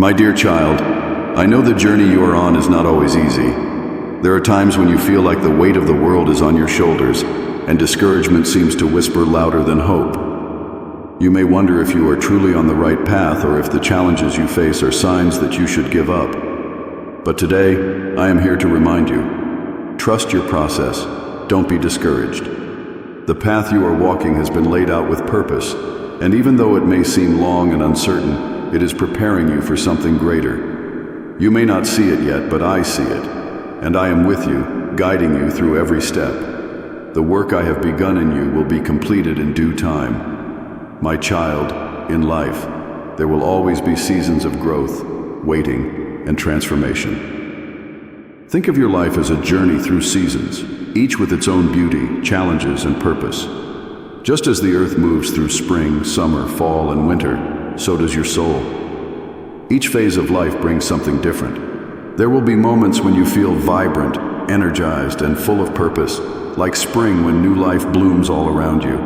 My dear child, I know the journey you are on is not always easy. There are times when you feel like the weight of the world is on your shoulders, and discouragement seems to whisper louder than hope. You may wonder if you are truly on the right path or if the challenges you face are signs that you should give up. But today, I am here to remind you, trust your process, don't be discouraged. The path you are walking has been laid out with purpose, and even though it may seem long and uncertain, it is preparing you for something greater. You may not see it yet, but I see it, and I am with you, guiding you through every step. The work I have begun in you will be completed in due time. My child, in life, there will always be seasons of growth, waiting, and transformation. Think of your life as a journey through seasons, each with its own beauty, challenges, and purpose. Just as the earth moves through spring, summer, fall, and winter, so does your soul. Each phase of life brings something different. There will be moments when you feel vibrant, energized, and full of purpose, like spring when new life blooms all around you.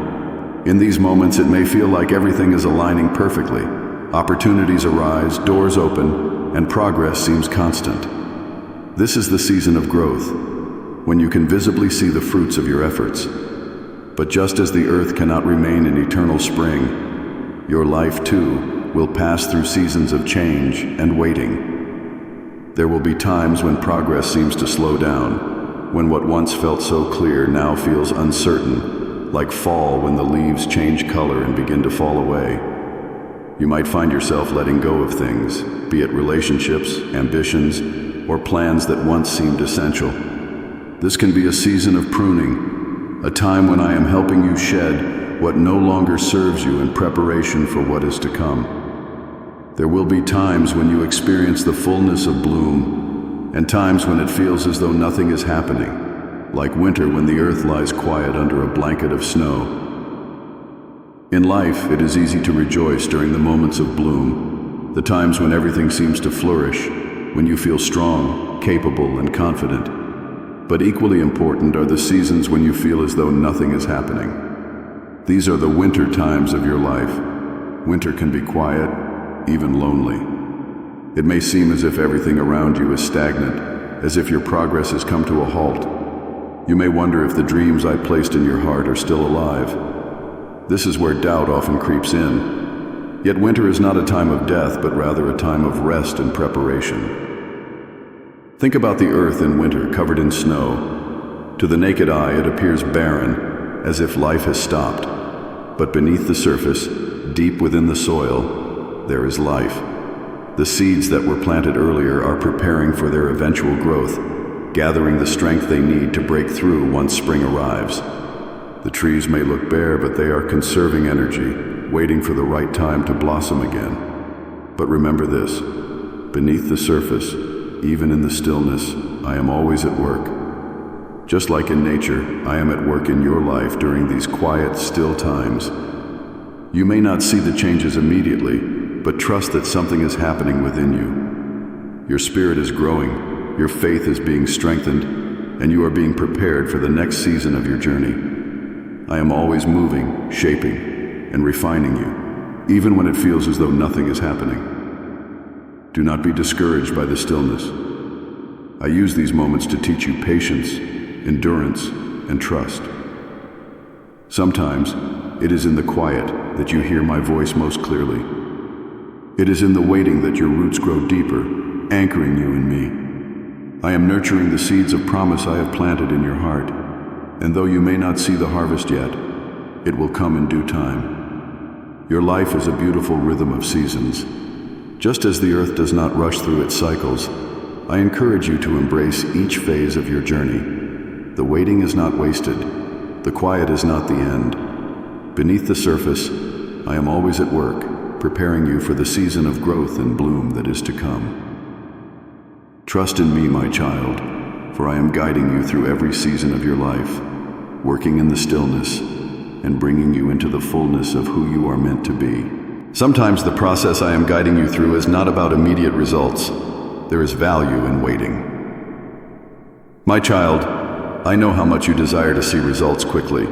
In these moments, it may feel like everything is aligning perfectly. Opportunities arise, doors open, and progress seems constant. This is the season of growth, when you can visibly see the fruits of your efforts. But just as the earth cannot remain in eternal spring, your life, too, will pass through seasons of change and waiting. There will be times when progress seems to slow down, when what once felt so clear now feels uncertain, like fall when the leaves change color and begin to fall away. You might find yourself letting go of things, be it relationships, ambitions, or plans that once seemed essential. This can be a season of pruning, a time when I am helping you shed what no longer serves you in preparation for what is to come. There will be times when you experience the fullness of bloom, and times when it feels as though nothing is happening, like winter when the earth lies quiet under a blanket of snow. In life, it is easy to rejoice during the moments of bloom, the times when everything seems to flourish, when you feel strong, capable, and confident. But equally important are the seasons when you feel as though nothing is happening. These are the winter times of your life. Winter can be quiet, even lonely. It may seem as if everything around you is stagnant, as if your progress has come to a halt. You may wonder if the dreams I placed in your heart are still alive. This is where doubt often creeps in. Yet winter is not a time of death, but rather a time of rest and preparation. Think about the earth in winter covered in snow. To the naked eye, it appears barren, as if life has stopped. But beneath the surface, deep within the soil, there is life. The seeds that were planted earlier are preparing for their eventual growth, gathering the strength they need to break through once spring arrives. The trees may look bare, but they are conserving energy, waiting for the right time to blossom again. But remember this, beneath the surface, even in the stillness, I am always at work. Just like in nature, I am at work in your life during these quiet, still times. You may not see the changes immediately, but trust that something is happening within you. Your spirit is growing, your faith is being strengthened, and you are being prepared for the next season of your journey. I am always moving, shaping, and refining you, even when it feels as though nothing is happening. Do not be discouraged by the stillness. I use these moments to teach you patience, endurance, and trust. Sometimes, it is in the quiet that you hear my voice most clearly. It is in the waiting that your roots grow deeper, anchoring you in me. I am nurturing the seeds of promise I have planted in your heart, and though you may not see the harvest yet, it will come in due time. Your life is a beautiful rhythm of seasons. Just as the earth does not rush through its cycles, I encourage you to embrace each phase of your journey. The waiting is not wasted. The quiet is not the end. Beneath the surface, I am always at work, preparing you for the season of growth and bloom that is to come. Trust in me, my child, for I am guiding you through every season of your life, working in the stillness and bringing you into the fullness of who you are meant to be. Sometimes the process I am guiding you through is not about immediate results. There is value in waiting. My child, I know how much you desire to see results quickly.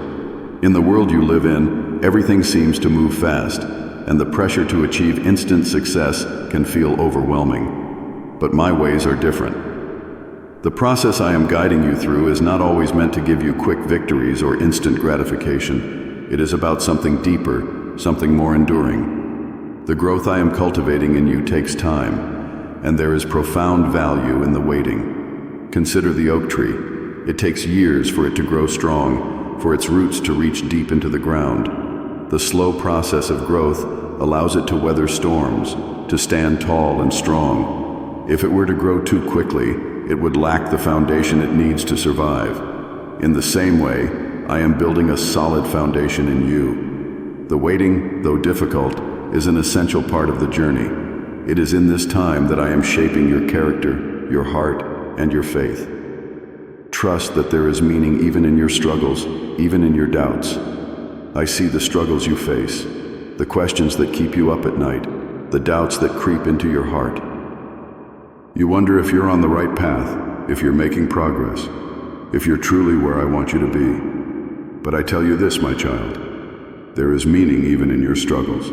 In the world you live in, everything seems to move fast. and the pressure to achieve instant success can feel overwhelming. But my ways are different. The process I am guiding you through is not always meant to give you quick victories or instant gratification. It is about something deeper, something more enduring. The growth I am cultivating in you takes time, and there is profound value in the waiting. Consider the oak tree. It takes years for it to grow strong, for its roots to reach deep into the ground. The slow process of growth allows it to weather storms, to stand tall and strong. If it were to grow too quickly, it would lack the foundation it needs to survive. In the same way, I am building a solid foundation in you. The waiting, though difficult, is an essential part of the journey. It is in this time that I am shaping your character, your heart, and your faith. Trust that there is meaning even in your struggles, even in your doubts. I see the struggles you face, the questions that keep you up at night, the doubts that creep into your heart. You wonder if you're on the right path, if you're making progress, if you're truly where I want you to be. But I tell you this, my child, there is meaning even in your struggles.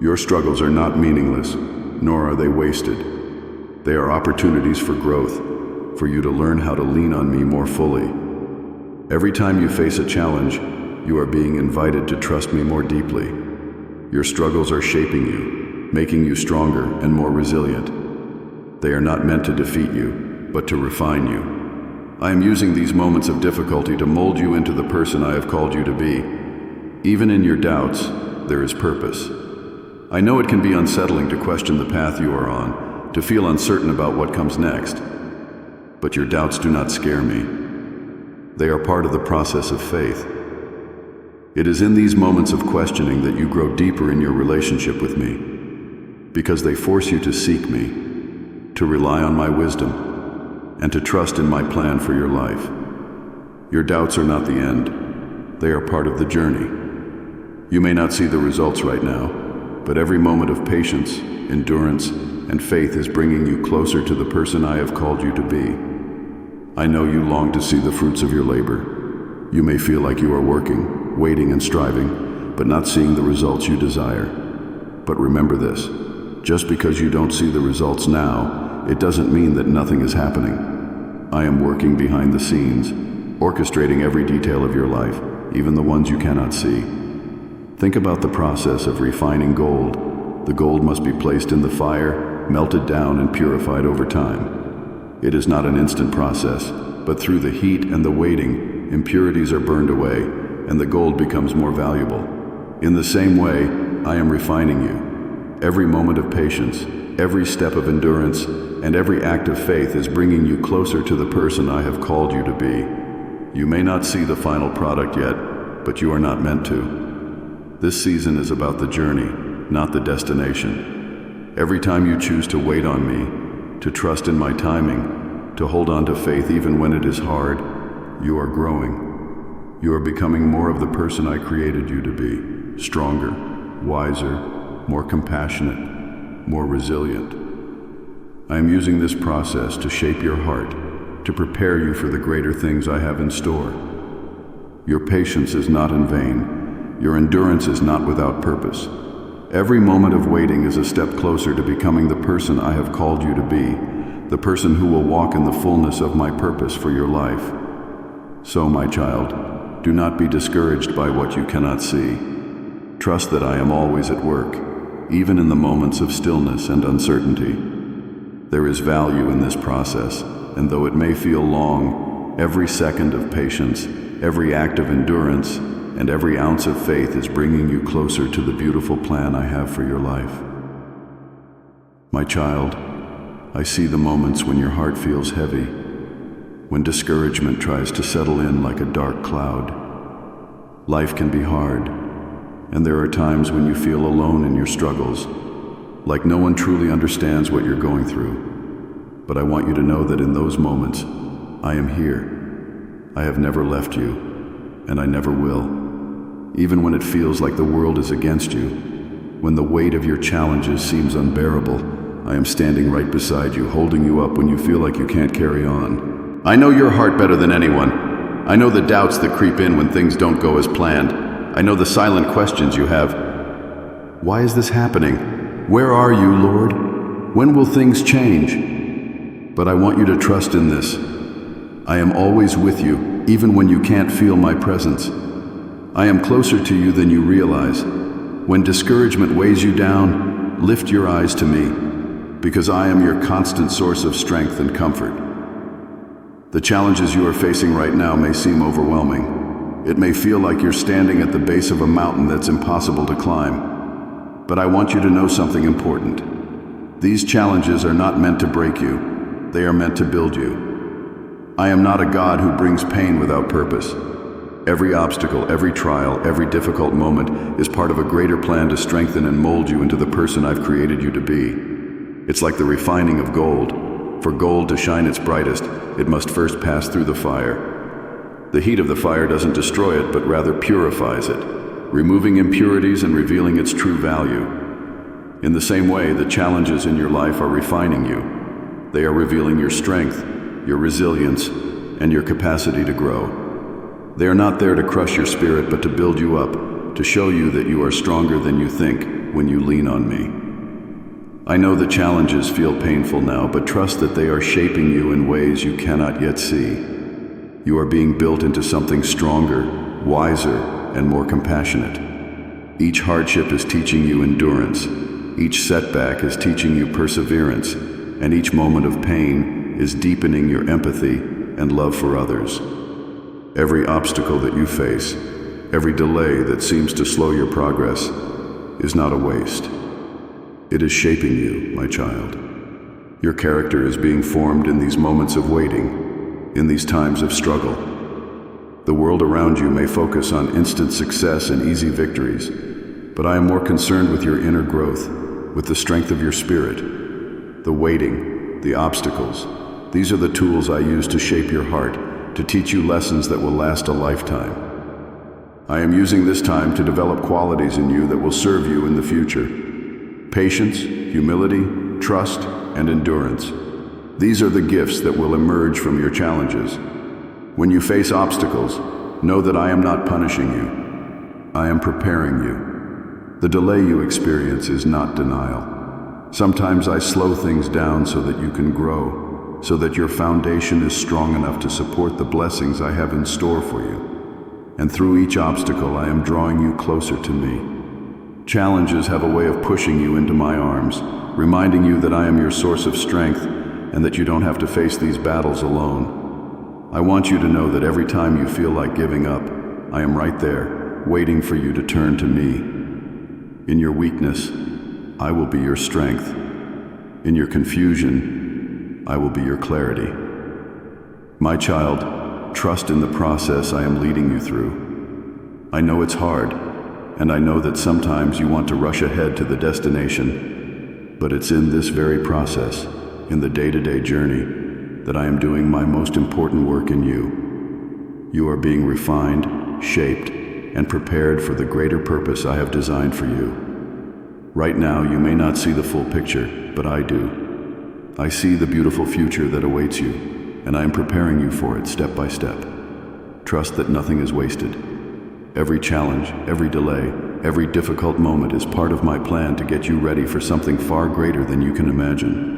Your struggles are not meaningless, nor are they wasted. They are opportunities for growth, for you to learn how to lean on me more fully. Every time you face a challenge, you are being invited to trust me more deeply. Your struggles are shaping you, making you stronger and more resilient. They are not meant to defeat you, but to refine you. I am using these moments of difficulty to mold you into the person I have called you to be. Even in your doubts, there is purpose. I know it can be unsettling to question the path you are on, to feel uncertain about what comes next. But your doubts do not scare me. They are part of the process of faith. It is in these moments of questioning that you grow deeper in your relationship with me, because they force you to seek me, to rely on my wisdom, and to trust in my plan for your life. Your doubts are not the end. They are part of the journey. You may not see the results right now, but every moment of patience, endurance, and faith is bringing you closer to the person I have called you to be. I know you long to see the fruits of your labor. You may feel like you are working, waiting and striving, but not seeing the results you desire. But remember this, just because you don't see the results now, it doesn't mean that nothing is happening. I am working behind the scenes, orchestrating every detail of your life, even the ones you cannot see. Think about the process of refining gold. The gold must be placed in the fire, melted down and purified over time. It is not an instant process, but through the heat and the waiting, impurities are burned away, and the gold becomes more valuable. In the same way, I am refining you. Every moment of patience, every step of endurance, and every act of faith is bringing you closer to the person I have called you to be. You may not see the final product yet, but you are not meant to. This season is about the journey, not the destination. Every time you choose to wait on me, to trust in my timing, to hold on to faith even when it is hard, you are growing. You are becoming more of the person I created you to be, stronger, wiser, more compassionate, more resilient. I am using this process to shape your heart, to prepare you for the greater things I have in store. Your patience is not in vain. Your endurance is not without purpose. Every moment of waiting is a step closer to becoming the person I have called you to be, the person who will walk in the fullness of my purpose for your life. So, my child, do not be discouraged by what you cannot see. Trust that I am always at work, even in the moments of stillness and uncertainty. There is value in this process, and though it may feel long, every second of patience, every act of endurance, and every ounce of faith is bringing you closer to the beautiful plan I have for your life. My child, I see the moments when your heart feels heavy, when discouragement tries to settle in like a dark cloud. Life can be hard, and there are times when you feel alone in your struggles, like no one truly understands what you're going through. But I want you to know that in those moments, I am here. I have never left you, and I never will. Even when it feels like the world is against you, when the weight of your challenges seems unbearable, I am standing right beside you, holding you up when you feel like you can't carry on. I know your heart better than anyone. I know the doubts that creep in when things don't go as planned. I know the silent questions you have. Why is this happening? Where are you, Lord? When will things change? But I want you to trust in this. I am always with you, even when you can't feel my presence. I am closer to you than you realize. When discouragement weighs you down, lift your eyes to me, because I am your constant source of strength and comfort. The challenges you are facing right now may seem overwhelming. It may feel like you're standing at the base of a mountain that's impossible to climb. But I want you to know something important. These challenges are not meant to break you. They are meant to build you. I am not a God who brings pain without purpose. Every obstacle, every trial, every difficult moment is part of a greater plan to strengthen and mold you into the person I've created you to be. It's like the refining of gold. For gold to shine its brightest, it must first pass through the fire. The heat of the fire doesn't destroy it, but rather purifies it, removing impurities and revealing its true value. In the same way, the challenges in your life are refining you. They are revealing your strength, your resilience, and your capacity to grow. They are not there to crush your spirit, but to build you up, to show you that you are stronger than you think when you lean on me. I know the challenges feel painful now, but trust that they are shaping you in ways you cannot yet see. You are being built into something stronger, wiser, and more compassionate. Each hardship is teaching you endurance. Each setback is teaching you perseverance, and each moment of pain is deepening your empathy and love for others. Every obstacle that you face, every delay that seems to slow your progress, is not a waste. It is shaping you, my child. Your character is being formed in these moments of waiting, in these times of struggle. The world around you may focus on instant success and easy victories, but I am more concerned with your inner growth, with the strength of your spirit. The waiting, the obstacles, these are the tools I use to shape your heart, to teach you lessons that will last a lifetime. I am using this time to develop qualities in you that will serve you in the future. Patience, humility, trust, and endurance. These are the gifts that will emerge from your challenges. When you face obstacles, know that I am not punishing you. I am preparing you. The delay you experience is not denial. Sometimes I slow things down so that you can grow, so that your foundation is strong enough to support the blessings I have in store for you. And through each obstacle, I am drawing you closer to me. Challenges have a way of pushing you into my arms, reminding you that I am your source of strength and that you don't have to face these battles alone. I want you to know that every time you feel like giving up, I am right there, waiting for you to turn to me. In your weakness, I will be your strength. In your confusion, I will be your clarity. My child, trust in the process I am leading you through. I know it's hard, and I know that sometimes you want to rush ahead to the destination, but it's in this very process, in the day-to-day journey, that I am doing my most important work in you. You are being refined, shaped, and prepared for the greater purpose I have designed for you. Right now, you may not see the full picture, but I do. I see the beautiful future that awaits you, and I am preparing you for it step by step. Trust that nothing is wasted. Every challenge, every delay, every difficult moment is part of my plan to get you ready for something far greater than you can imagine.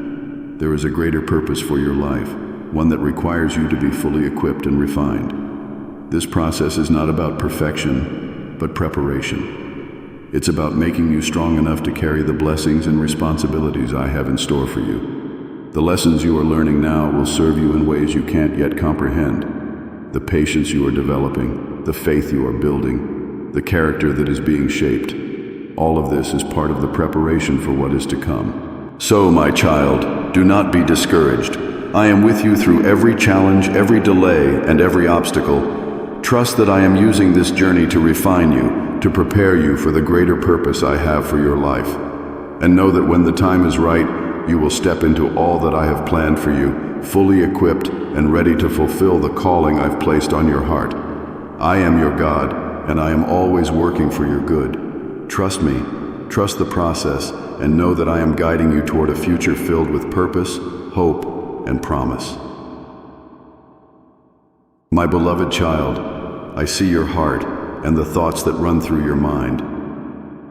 There is a greater purpose for your life, one that requires you to be fully equipped and refined. This process is not about perfection, but preparation. It's about making you strong enough to carry the blessings and responsibilities I have in store for you. The lessons you are learning now will serve you in ways you can't yet comprehend. The patience you are developing, the faith you are building, the character that is being shaped. All of this is part of the preparation for what is to come. So, my child, do not be discouraged. I am with you through every challenge, every delay, and every obstacle. Trust that I am using this journey to refine you, to prepare you for the greater purpose I have for your life. And know that when the time is right, you will step into all that I have planned for you, fully equipped and ready to fulfill the calling I've placed on your heart. I am your God, and I am always working for your good. Trust me, trust the process, and know that I am guiding you toward a future filled with purpose, hope, and promise. My beloved child, I see your heart and the thoughts that run through your mind.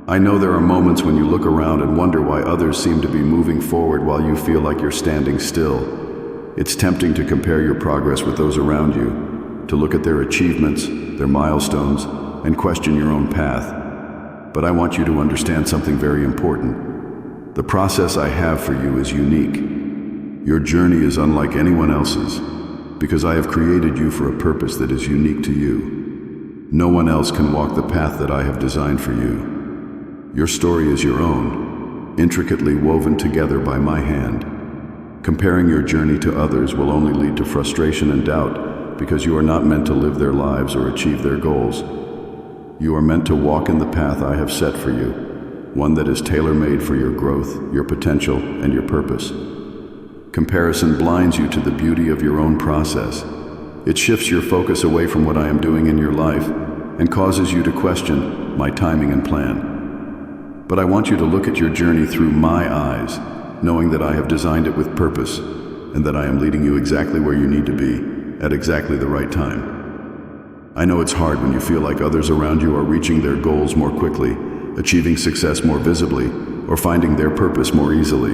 I know there are moments when you look around and wonder why others seem to be moving forward while you feel like you're standing still. It's tempting to compare your progress with those around you, to look at their achievements, their milestones, and question your own path. But I want you to understand something very important. The process I have for you is unique. Your journey is unlike anyone else's, because I have created you for a purpose that is unique to you. No one else can walk the path that I have designed for you. Your story is your own, intricately woven together by my hand. Comparing your journey to others will only lead to frustration and doubt, because you are not meant to live their lives or achieve their goals. You are meant to walk in the path I have set for you, one that is tailor-made for your growth, your potential, and your purpose. Comparison blinds you to the beauty of your own process. It shifts your focus away from what I am doing in your life and causes you to question my timing and plan. But I want you to look at your journey through my eyes, knowing that I have designed it with purpose and that I am leading you exactly where you need to be at exactly the right time. I know it's hard when you feel like others around you are reaching their goals more quickly, achieving success more visibly, or finding their purpose more easily.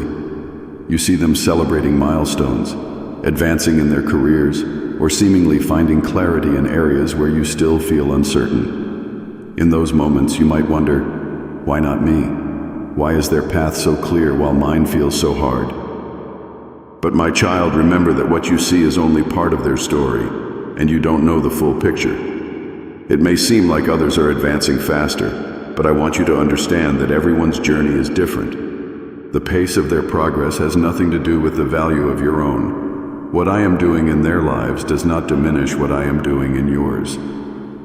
You see them celebrating milestones, advancing in their careers, or seemingly finding clarity in areas where you still feel uncertain. In those moments, you might wonder, why not me? Why is their path so clear while mine feels so hard? But my child, remember that what you see is only part of their story, and you don't know the full picture. It may seem like others are advancing faster, but I want you to understand that everyone's journey is different. The pace of their progress has nothing to do with the value of your own. What I am doing in their lives does not diminish what I am doing in yours.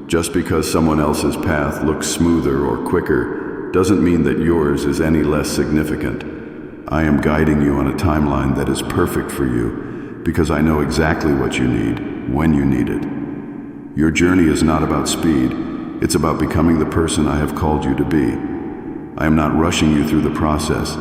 Just because someone else's path looks smoother or quicker doesn't mean that yours is any less significant. I am guiding you on a timeline that is perfect for you because I know exactly what you need, when you need it. Your journey is not about speed, it's about becoming the person I have called you to be. I am not rushing you through the process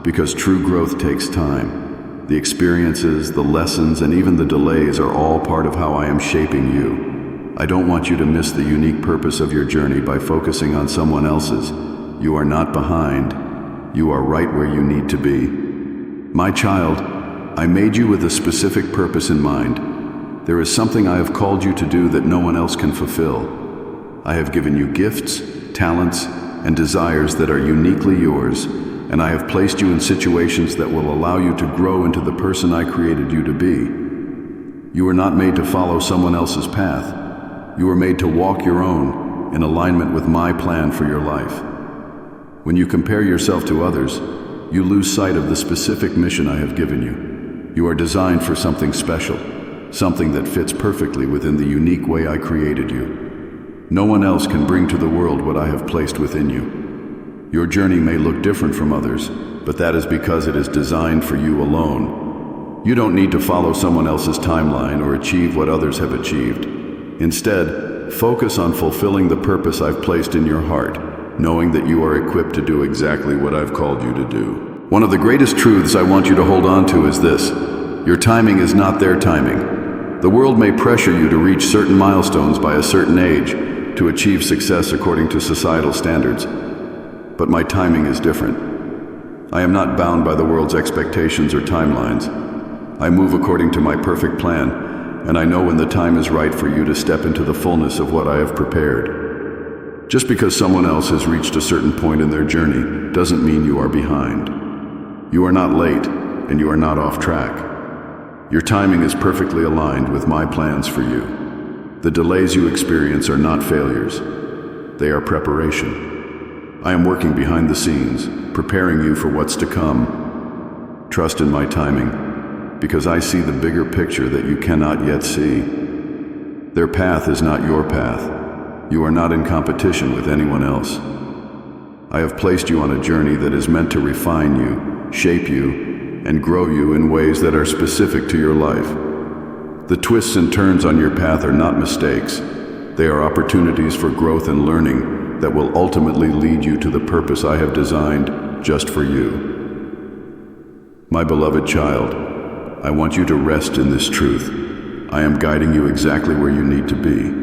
because true growth takes time. The experiences, the lessons, and even the delays are all part of how I am shaping you. I don't want you to miss the unique purpose of your journey by focusing on someone else's. You are not behind. You are right where you need to be. My child, I made you with a specific purpose in mind. There is something I have called you to do that no one else can fulfill. I have given you gifts, talents, and desires that are uniquely yours, and I have placed you in situations that will allow you to grow into the person I created you to be. You are not made to follow someone else's path. You are made to walk your own in alignment with my plan for your life. When you compare yourself to others, you lose sight of the specific mission I have given you. You are designed for something special, something that fits perfectly within the unique way I created you. No one else can bring to the world what I have placed within you. Your journey may look different from others, but that is because it is designed for you alone. You don't need to follow someone else's timeline or achieve what others have achieved. Instead, focus on fulfilling the purpose I've placed in your heart, knowing that you are equipped to do exactly what I've called you to do. One of the greatest truths I want you to hold on to is this: your timing is not their timing. The world may pressure you to reach certain milestones by a certain age, to achieve success according to societal standards. But my timing is different. I am not bound by the world's expectations or timelines. I move according to my perfect plan, and I know when the time is right for you to step into the fullness of what I have prepared. Just because someone else has reached a certain point in their journey doesn't mean you are behind. You are not late, and you are not off track. Your timing is perfectly aligned with my plans for you. The delays you experience are not failures. They are preparation. I am working behind the scenes, preparing you for what's to come. Trust in my timing, because I see the bigger picture that you cannot yet see. Their path is not your path. You are not in competition with anyone else. I have placed you on a journey that is meant to refine you, shape you, and grow you in ways that are specific to your life. The twists and turns on your path are not mistakes. They are opportunities for growth and learning that will ultimately lead you to the purpose I have designed just for you. My beloved child, I want you to rest in this truth. I am guiding you exactly where you need to be.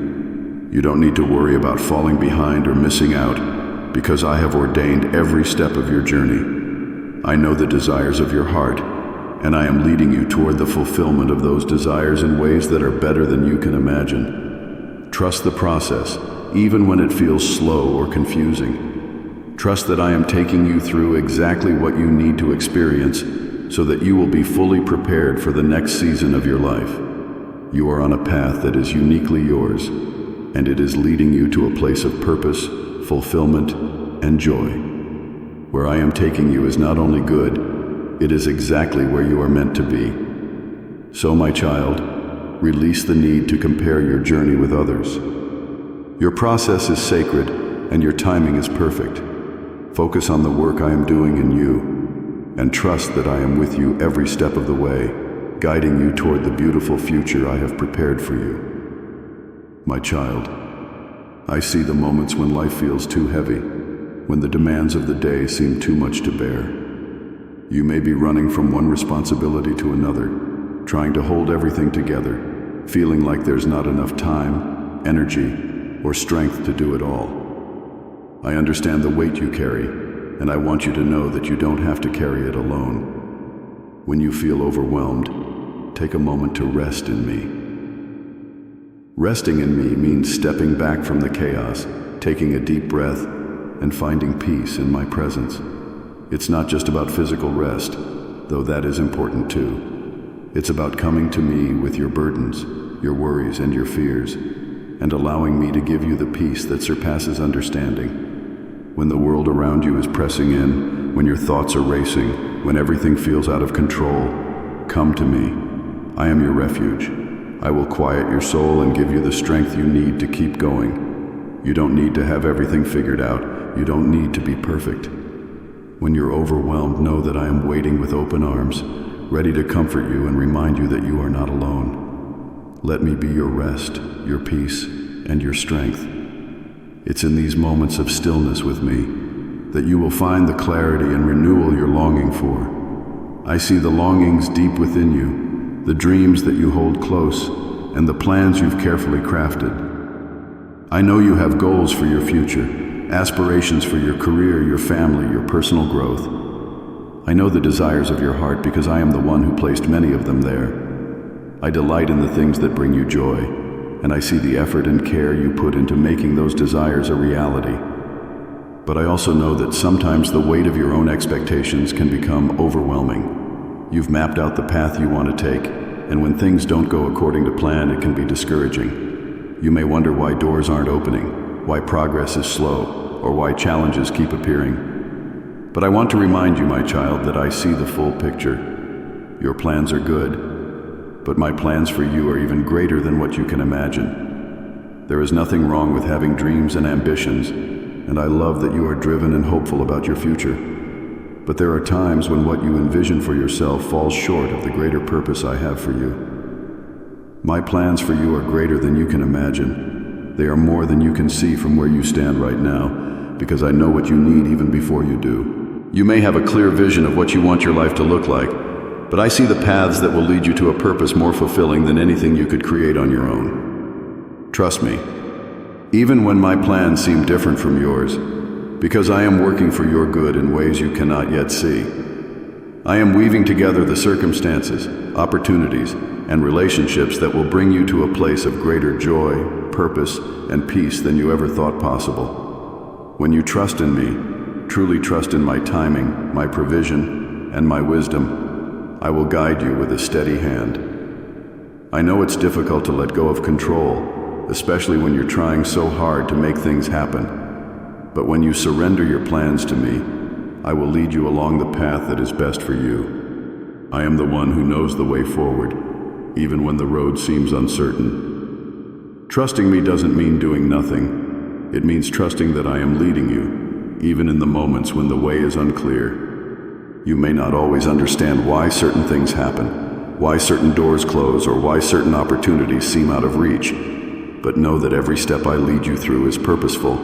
You don't need to worry about falling behind or missing out, because I have ordained every step of your journey. I know the desires of your heart, and I am leading you toward the fulfillment of those desires in ways that are better than you can imagine. Trust the process, even when it feels slow or confusing. Trust that I am taking you through exactly what you need to experience so that you will be fully prepared for the next season of your life. You are on a path that is uniquely yours, and it is leading you to a place of purpose, fulfillment, and joy. Where I am taking you is not only good, it is exactly where you are meant to be. So, my child, release the need to compare your journey with others. Your process is sacred, and your timing is perfect. Focus on the work I am doing in you, and trust that I am with you every step of the way, guiding you toward the beautiful future I have prepared for you. My child, I see the moments when life feels too heavy, when the demands of the day seem too much to bear. You may be running from one responsibility to another, trying to hold everything together, feeling like there's not enough time, energy, or strength to do it all. I understand the weight you carry, and I want you to know that you don't have to carry it alone. When you feel overwhelmed, take a moment to rest in me. Resting in me means stepping back from the chaos, taking a deep breath, and finding peace in my presence. It's not just about physical rest, though that is important too. It's about coming to me with your burdens, your worries, and your fears, and allowing me to give you the peace that surpasses understanding. When the world around you is pressing in, when your thoughts are racing, when everything feels out of control, come to me. I am your refuge. I will quiet your soul and give you the strength you need to keep going. You don't need to have everything figured out. You don't need to be perfect. When you're overwhelmed, know that I am waiting with open arms, ready to comfort you and remind you that you are not alone. Let me be your rest, your peace, and your strength. It's in these moments of stillness with me that you will find the clarity and renewal you're longing for. I see the longings deep within you, the dreams that you hold close, and the plans you've carefully crafted. I know you have goals for your future, aspirations for your career, your family, your personal growth. I know the desires of your heart because I am the one who placed many of them there. I delight in the things that bring you joy, and I see the effort and care you put into making those desires a reality. But I also know that sometimes the weight of your own expectations can become overwhelming. You've mapped out the path you want to take, and when things don't go according to plan, it can be discouraging. You may wonder why doors aren't opening, why progress is slow, or why challenges keep appearing. But I want to remind you, my child, that I see the full picture. Your plans are good, but my plans for you are even greater than what you can imagine. There is nothing wrong with having dreams and ambitions, and I love that you are driven and hopeful about your future. But there are times when what you envision for yourself falls short of the greater purpose I have for you. My plans for you are greater than you can imagine. They are more than you can see from where you stand right now, because I know what you need even before you do. You may have a clear vision of what you want your life to look like, but I see the paths that will lead you to a purpose more fulfilling than anything you could create on your own. Trust me, even when my plans seem different from yours, because I am working for your good in ways you cannot yet see. I am weaving together the circumstances, opportunities, and relationships that will bring you to a place of greater joy, purpose, and peace than you ever thought possible. When you trust in me, truly trust in my timing, my provision, and my wisdom, I will guide you with a steady hand. I know it's difficult to let go of control, especially when you're trying so hard to make things happen. But when you surrender your plans to me, I will lead you along the path that is best for you. I am the one who knows the way forward, even when the road seems uncertain. Trusting me doesn't mean doing nothing. It means trusting that I am leading you, even in the moments when the way is unclear. You may not always understand why certain things happen, why certain doors close, or why certain opportunities seem out of reach, but know that every step I lead you through is purposeful.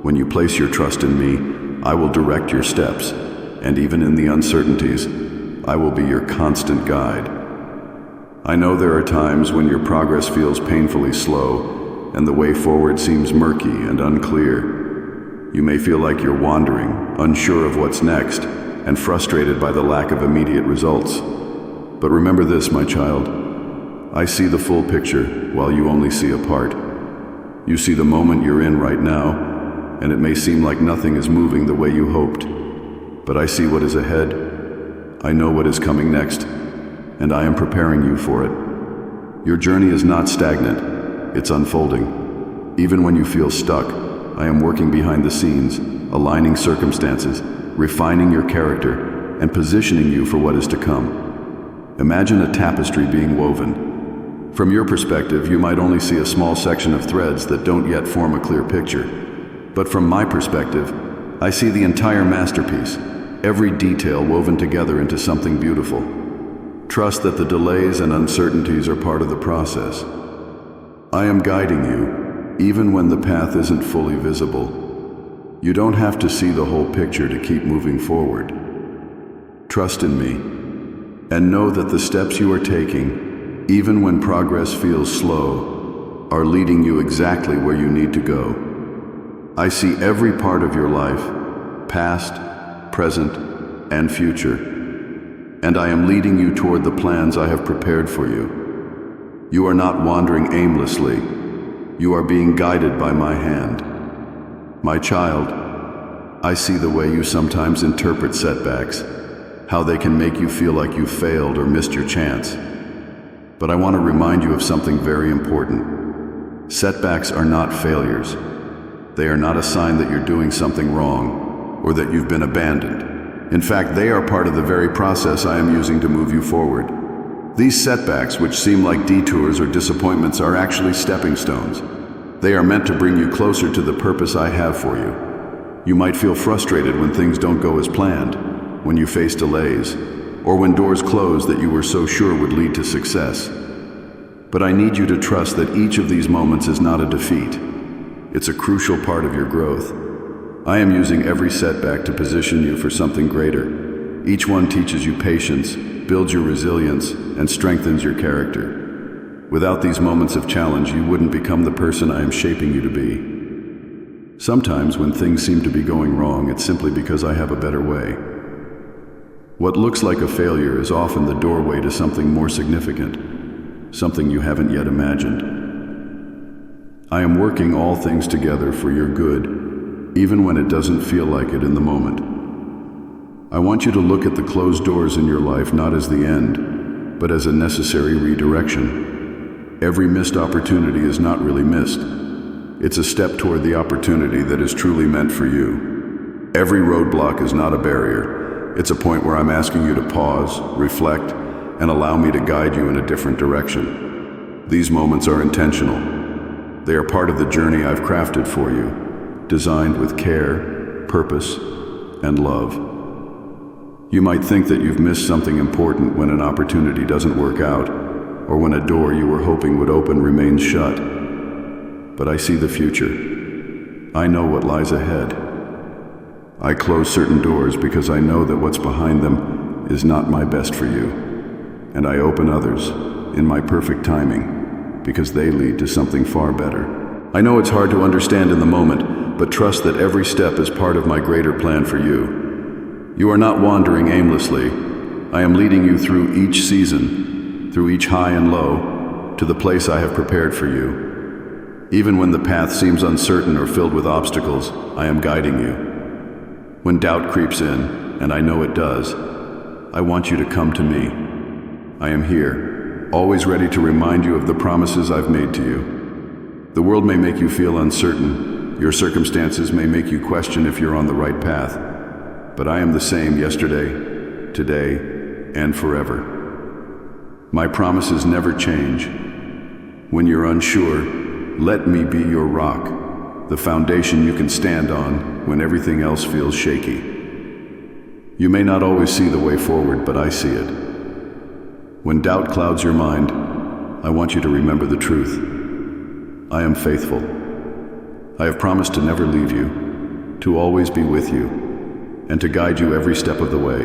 When you place your trust in me, I will direct your steps, and even in the uncertainties, I will be your constant guide. I know there are times when your progress feels painfully slow, and the way forward seems murky and unclear. You may feel like you're wandering, unsure of what's next, and frustrated by the lack of immediate results. But remember this, my child. I see the full picture while you only see a part. You see the moment you're in right now, and it may seem like nothing is moving the way you hoped. But I see what is ahead. I know what is coming next, and I am preparing you for it. Your journey is not stagnant, it's unfolding. Even when you feel stuck, I am working behind the scenes, aligning circumstances, refining your character, and positioning you for what is to come. Imagine a tapestry being woven. From your perspective, you might only see a small section of threads that don't yet form a clear picture. But from my perspective, I see the entire masterpiece, every detail woven together into something beautiful. Trust that the delays and uncertainties are part of the process. I am guiding you, even when the path isn't fully visible. You don't have to see the whole picture to keep moving forward. Trust in me, and know that the steps you are taking, even when progress feels slow, are leading you exactly where you need to go. I see every part of your life, past, present, and future, and I am leading you toward the plans I have prepared for you. You are not wandering aimlessly. You are being guided by my hand. My child, I see the way you sometimes interpret setbacks, how they can make you feel like you failed or missed your chance. But I want to remind you of something very important. Setbacks are not failures. They are not a sign that you're doing something wrong or that you've been abandoned. In fact, they are part of the very process I am using to move you forward. These setbacks, which seem like detours or disappointments, are actually stepping stones. They are meant to bring you closer to the purpose I have for you. You might feel frustrated when things don't go as planned, when you face delays, or when doors close that you were so sure would lead to success. But I need you to trust that each of these moments is not a defeat. It's a crucial part of your growth. I am using every setback to position you for something greater. Each one teaches you patience, builds your resilience, and strengthens your character. Without these moments of challenge, you wouldn't become the person I am shaping you to be. Sometimes when things seem to be going wrong, it's simply because I have a better way. What looks like a failure is often the doorway to something more significant, something you haven't yet imagined. I am working all things together for your good, even when it doesn't feel like it in the moment. I want you to look at the closed doors in your life not as the end, but as a necessary redirection. Every missed opportunity is not really missed. It's a step toward the opportunity that is truly meant for you. Every roadblock is not a barrier. It's a point where I'm asking you to pause, reflect, and allow me to guide you in a different direction. These moments are intentional. They are part of the journey I've crafted for you, designed with care, purpose, and love. You might think that you've missed something important when an opportunity doesn't work out, or when a door you were hoping would open remains shut. But I see the future. I know what lies ahead. I close certain doors because I know that what's behind them is not my best for you. And I open others in my perfect timing because they lead to something far better. I know it's hard to understand in the moment, but trust that every step is part of my greater plan for you. You are not wandering aimlessly. I am leading you through each season, through each high and low, to the place I have prepared for you. Even when the path seems uncertain or filled with obstacles, I am guiding you. When doubt creeps in, and I know it does, I want you to come to me. I am here, always ready to remind you of the promises I've made to you. The world may make you feel uncertain. Your circumstances may make you question if you're on the right path. But I am the same yesterday, today, and forever. My promises never change. When you're unsure, let me be your rock, the foundation you can stand on when everything else feels shaky. You may not always see the way forward, but I see it. When doubt clouds your mind, I want you to remember the truth. I am faithful. I have promised to never leave you, to always be with you, and to guide you every step of the way.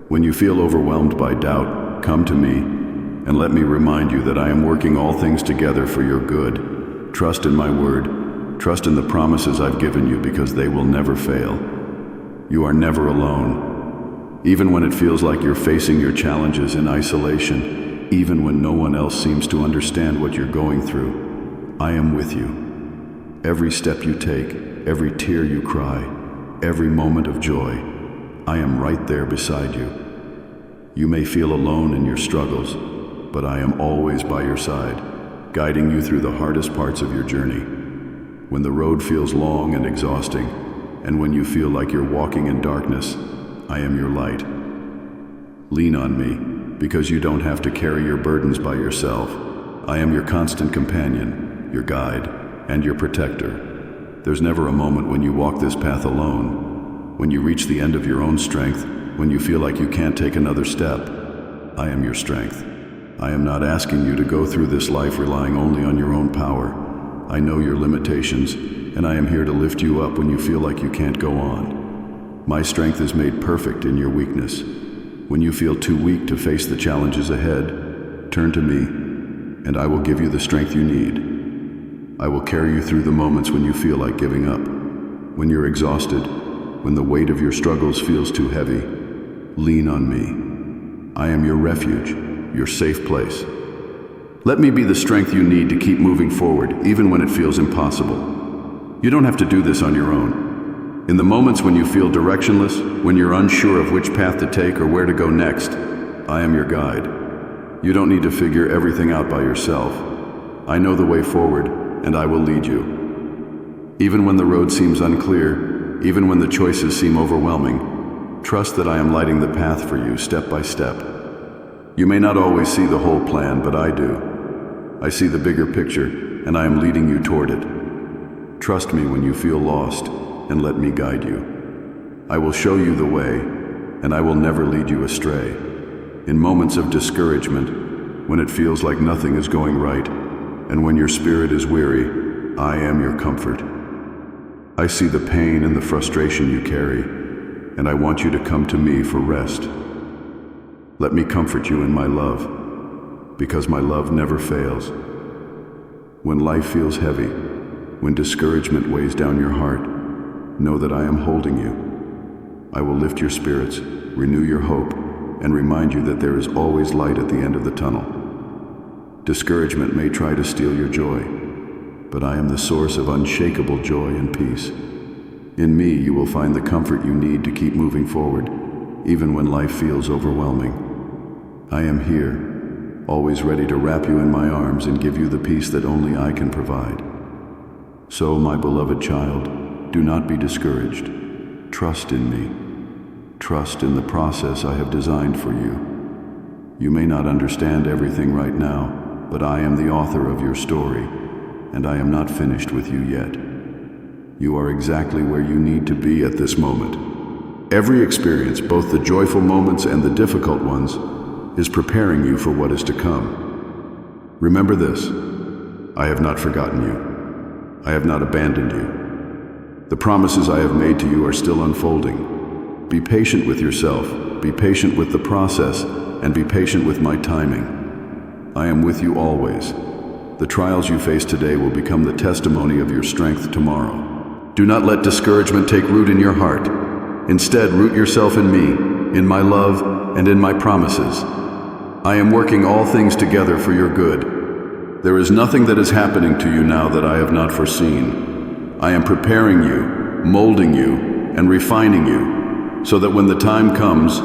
When you feel overwhelmed by doubt, come to me, and let me remind you that I am working all things together for your good. Trust in my word, Trust in the promises I've given you because they will never fail. You are never alone. Even when it feels like you're facing your challenges in isolation, even when no one else seems to understand what you're going through, I am with you. Every step you take, every tear you cry, every moment of joy, I am right there beside you. You may feel alone in your struggles, but I am always by your side, guiding you through the hardest parts of your journey. When the road feels long and exhausting, and when you feel like you're walking in darkness, I am your light. Lean on me, because you don't have to carry your burdens by yourself. I am your constant companion, your guide, and your protector. There's never a moment when you walk this path alone. When you reach the end of your own strength, when you feel like you can't take another step, I am your strength. I am not asking you to go through this life relying only on your own power. I know your limitations, and I am here to lift you up when you feel like you can't go on. My strength is made perfect in your weakness. When you feel too weak to face the challenges ahead, turn to me, and I will give you the strength you need. I will carry you through the moments when you feel like giving up, when you're exhausted, when the weight of your struggles feels too heavy. Lean on me. I am your refuge, your safe place. Let me be the strength you need to keep moving forward, even when it feels impossible. You don't have to do this on your own. In the moments when you feel directionless, when you're unsure of which path to take or where to go next, I am your guide. You don't need to figure everything out by yourself. I know the way forward, and I will lead you. Even when the road seems unclear, even when the choices seem overwhelming, trust that I am lighting the path for you step by step. You may not always see the whole plan, but I do. I see the bigger picture, and I am leading you toward it. Trust me when you feel lost, and let me guide you. I will show you the way, and I will never lead you astray. In moments of discouragement, when it feels like nothing is going right, and when your spirit is weary, I am your comfort. I see the pain and the frustration you carry, and I want you to come to me for rest. Let me comfort you in my love, because my love never fails. When life feels heavy, when discouragement weighs down your heart, know that I am holding you. I will lift your spirits, renew your hope, and remind you that there is always light at the end of the tunnel. Discouragement may try to steal your joy, but I am the source of unshakable joy and peace. In me, you will find the comfort you need to keep moving forward, even when life feels overwhelming. I am here, always ready to wrap you in my arms and give you the peace that only I can provide. So, my beloved child, do not be discouraged. Trust in me. Trust in the process I have designed for you. You may not understand everything right now, but I am the author of your story, and I am not finished with you yet. You are exactly where you need to be at this moment. Every experience, both the joyful moments and the difficult ones, is preparing you for what is to come. Remember this: I have not forgotten you. I have not abandoned you. The promises I have made to you are still unfolding. Be patient with yourself, be patient with the process, and be patient with my timing. I am with you always. The trials you face today will become the testimony of your strength tomorrow. Do not let discouragement take root in your heart. Instead, root yourself in me, in my love, and in my promises. I am working all things together for your good. There is nothing that is happening to you now that I have not foreseen. I am preparing you, molding you, and refining you, so that when the time comes,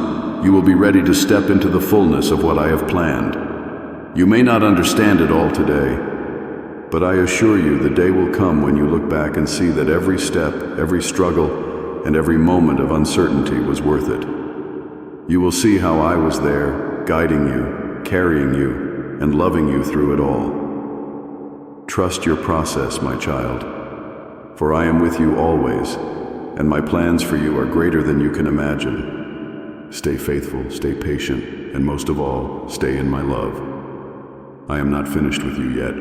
you will be ready to step into the fullness of what I have planned. You may not understand it all today, but I assure you the day will come when you look back and see that every step, every struggle, and every moment of uncertainty was worth it. You will see how I was there, guiding you, carrying you, and loving you through it all. Trust your process, my child, for I am with you always, and my plans for you are greater than you can imagine. Stay faithful, stay patient, and most of all, stay in my love. I am not finished with you yet.